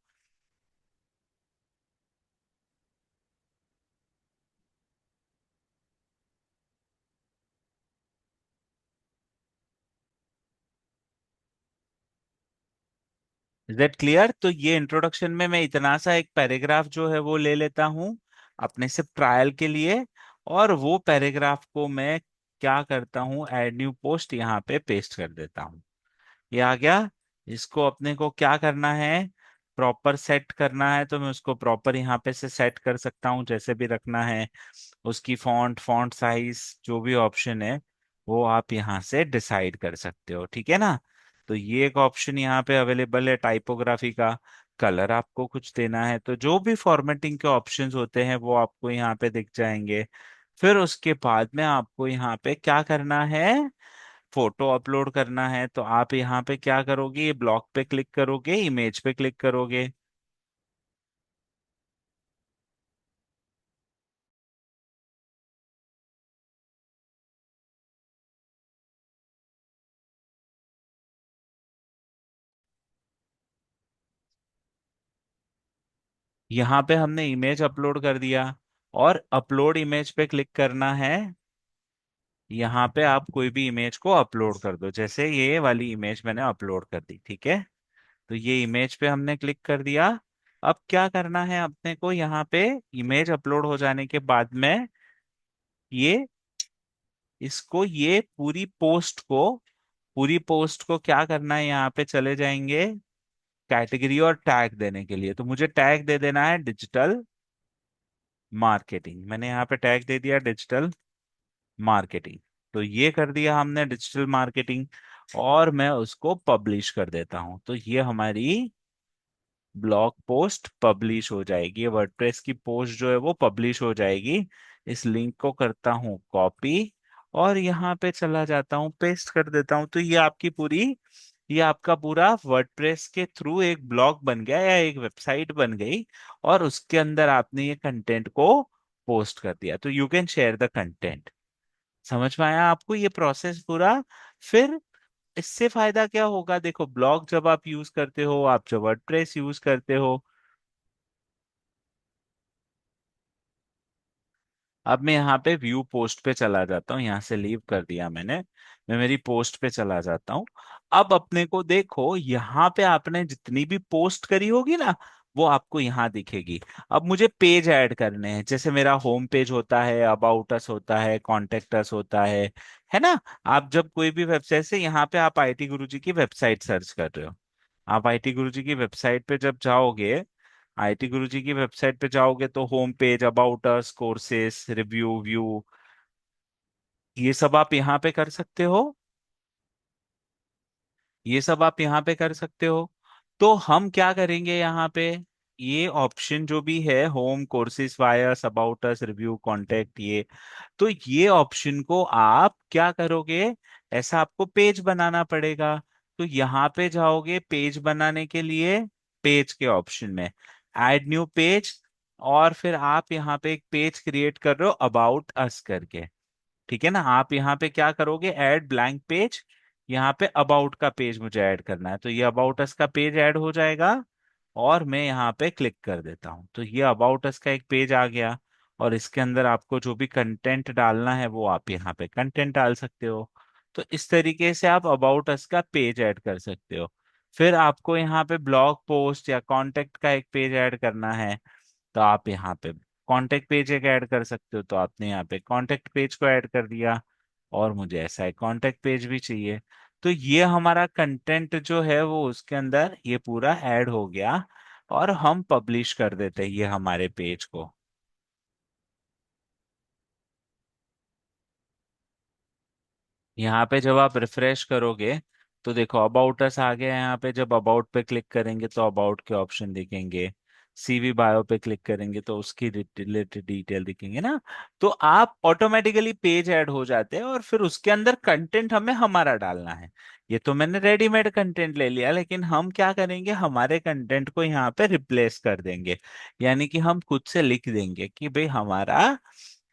Is that clear? तो ये इंट्रोडक्शन में मैं इतना सा एक पैराग्राफ जो है वो ले लेता हूँ अपने से ट्रायल के लिए। और वो पैराग्राफ को मैं क्या करता हूँ, ऐड न्यू पोस्ट यहाँ पे पेस्ट कर देता हूँ। ये आ गया। इसको अपने को क्या करना है, प्रॉपर सेट करना है, तो मैं उसको प्रॉपर यहाँ पे से सेट कर सकता हूँ जैसे भी रखना है। उसकी फॉन्ट साइज जो भी ऑप्शन है वो आप यहाँ से डिसाइड कर सकते हो, ठीक है ना। तो ये एक ऑप्शन यहाँ पे अवेलेबल है टाइपोग्राफी का। कलर आपको कुछ देना है तो जो भी फॉर्मेटिंग के ऑप्शंस होते हैं वो आपको यहाँ पे दिख जाएंगे। फिर उसके बाद में आपको यहाँ पे क्या करना है, फोटो अपलोड करना है। तो आप यहाँ पे क्या करोगे, ये ब्लॉक पे क्लिक करोगे, इमेज पे क्लिक करोगे। यहाँ पे हमने इमेज अपलोड कर दिया और अपलोड इमेज पे क्लिक करना है। यहाँ पे आप कोई भी इमेज को अपलोड कर दो, जैसे ये वाली इमेज मैंने अपलोड कर दी, ठीक है। तो ये इमेज पे हमने क्लिक कर दिया। अब क्या करना है अपने को, यहाँ पे इमेज अपलोड हो जाने के बाद में ये इसको ये पूरी पोस्ट को क्या करना है, यहाँ पे चले जाएंगे कैटेगरी और टैग देने के लिए। तो मुझे टैग दे देना है डिजिटल मार्केटिंग। मैंने यहाँ पे टैग दे दिया डिजिटल मार्केटिंग। तो ये कर दिया हमने डिजिटल मार्केटिंग। और मैं उसको पब्लिश कर देता हूं, तो ये हमारी ब्लॉग पोस्ट पब्लिश हो जाएगी, वर्डप्रेस की पोस्ट जो है वो पब्लिश हो जाएगी। इस लिंक को करता हूँ कॉपी और यहाँ पे चला जाता हूँ, पेस्ट कर देता हूँ। तो ये आपका पूरा वर्डप्रेस के थ्रू एक ब्लॉग बन गया या एक वेबसाइट बन गई। और उसके अंदर आपने ये कंटेंट को पोस्ट कर दिया, तो you can share the content. समझ में आया आपको ये प्रोसेस पूरा? फिर इससे फायदा क्या होगा, देखो, ब्लॉग जब आप यूज करते हो, आप जब वर्डप्रेस यूज करते हो। अब मैं यहाँ पे व्यू पोस्ट पे चला जाता हूँ, यहाँ से लीव कर दिया मैंने। मैं मेरी पोस्ट पे चला जाता हूँ। अब अपने को देखो, यहाँ पे आपने जितनी भी पोस्ट करी होगी ना वो आपको यहाँ दिखेगी। अब मुझे पेज ऐड करने हैं, जैसे मेरा होम पेज होता है, अबाउट अस होता है, कॉन्टेक्ट अस होता है ना। आप जब कोई भी वेबसाइट से, यहाँ पे आप आईटी गुरुजी की वेबसाइट सर्च कर रहे हो। आप आईटी गुरुजी की वेबसाइट पे जब जाओगे, आईटी गुरुजी की वेबसाइट पे जाओगे तो home page, about us, courses, review, view, ये सब आप यहाँ पे कर सकते हो। ये सब आप यहाँ पे कर सकते हो। तो हम क्या करेंगे यहाँ पे, ये ऑप्शन जो भी है, home, courses, wires, about us, review, contact, ये, तो ये ऑप्शन को आप क्या करोगे, ऐसा आपको पेज बनाना पड़ेगा। तो यहाँ पे जाओगे पेज बनाने के लिए, पेज के ऑप्शन में ऐड न्यू पेज। और फिर आप यहाँ पे एक पेज क्रिएट कर रहे हो अबाउट अस करके, ठीक है ना। आप यहाँ पे क्या करोगे, ऐड ब्लैंक पेज। यहाँ पे अबाउट का पेज मुझे ऐड करना है, तो ये अबाउट अस का पेज ऐड हो जाएगा। और मैं यहाँ पे क्लिक कर देता हूँ, तो ये अबाउट अस का एक पेज आ गया। और इसके अंदर आपको जो भी कंटेंट डालना है वो आप यहाँ पे कंटेंट डाल सकते हो। तो इस तरीके से आप अबाउट अस का पेज ऐड कर सकते हो। फिर आपको यहाँ पे ब्लॉग पोस्ट या कॉन्टेक्ट का एक पेज ऐड करना है, तो आप यहाँ पे कांटेक्ट पेज एक ऐड कर सकते हो, तो आपने यहाँ पे कांटेक्ट पेज को ऐड कर दिया। और मुझे ऐसा है कांटेक्ट पेज भी चाहिए। तो ये हमारा कंटेंट जो है वो उसके अंदर ये पूरा ऐड हो गया। और हम पब्लिश कर देते हैं ये हमारे पेज को। यहाँ पे जब आप रिफ्रेश करोगे तो देखो अबाउट अस आ गया यहाँ पे। जब अबाउट पे क्लिक करेंगे तो अबाउट के ऑप्शन दिखेंगे। सीवी बायो पे क्लिक करेंगे तो उसकी रिलेटेड डिटेल दिखेंगे ना। तो आप ऑटोमेटिकली पेज ऐड हो जाते हैं, और फिर उसके अंदर कंटेंट हमें हमारा डालना है। ये तो मैंने रेडीमेड कंटेंट ले लिया, लेकिन हम क्या करेंगे, हमारे कंटेंट को यहाँ पे रिप्लेस कर देंगे। यानी कि हम खुद से लिख देंगे कि भाई हमारा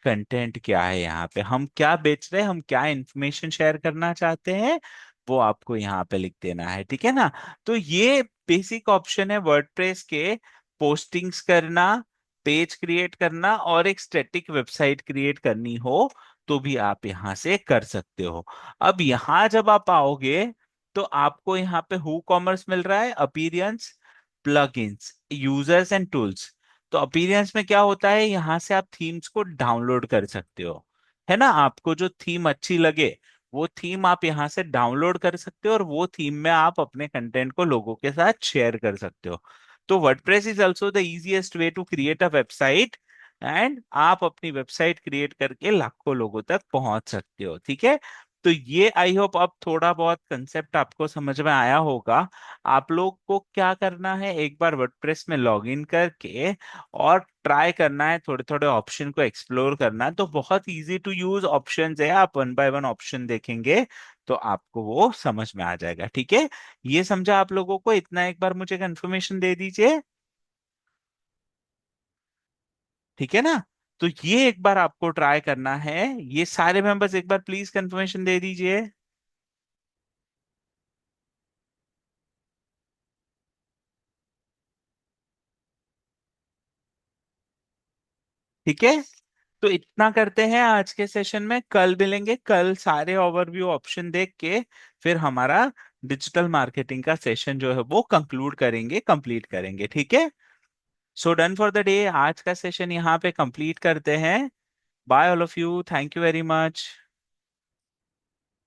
कंटेंट क्या है, यहाँ पे हम क्या बेच रहे हैं, हम क्या इंफॉर्मेशन शेयर करना चाहते हैं, वो आपको यहाँ पे लिख देना है। ठीक है ना। तो ये बेसिक ऑप्शन है वर्डप्रेस के। पोस्टिंग्स करना, पेज क्रिएट करना, और एक स्टैटिक वेबसाइट क्रिएट करनी हो तो भी आप यहाँ से कर सकते हो। अब यहाँ जब आप आओगे तो आपको यहाँ पे हु कॉमर्स मिल रहा है, appearance, plugins, users and tools. तो अपीरियंस में क्या होता है, यहाँ से आप थीम्स को डाउनलोड कर सकते हो। है ना, आपको जो थीम अच्छी लगे वो थीम आप यहाँ से डाउनलोड कर सकते हो, और वो थीम में आप अपने कंटेंट को लोगों के साथ शेयर कर सकते हो। तो WordPress is also the easiest way to create a website, and आप अपनी वेबसाइट क्रिएट करके लाखों लोगों तक पहुंच सकते हो। ठीक है। तो ये आई होप अब थोड़ा बहुत कंसेप्ट आपको समझ में आया होगा। आप लोग को क्या करना है, एक बार वर्डप्रेस में लॉग इन करके और ट्राई करना है, थोड़े थोड़े ऑप्शन को एक्सप्लोर करना है। तो बहुत इजी टू यूज ऑप्शंस है, आप वन बाय वन ऑप्शन देखेंगे तो आपको वो समझ में आ जाएगा। ठीक है। ये समझा आप लोगों को? इतना एक बार मुझे कंफर्मेशन दे दीजिए। ठीक है ना। तो ये एक बार आपको ट्राई करना है। ये सारे मेंबर्स एक बार प्लीज कंफर्मेशन दे दीजिए। ठीक है। तो इतना करते हैं आज के सेशन में, कल मिलेंगे। कल सारे ओवरव्यू ऑप्शन देख के फिर हमारा डिजिटल मार्केटिंग का सेशन जो है वो कंक्लूड करेंगे, कंप्लीट करेंगे। ठीक है। So done for the day. आज का सेशन यहाँ पे कंप्लीट करते हैं। Bye all of you, thank you very much.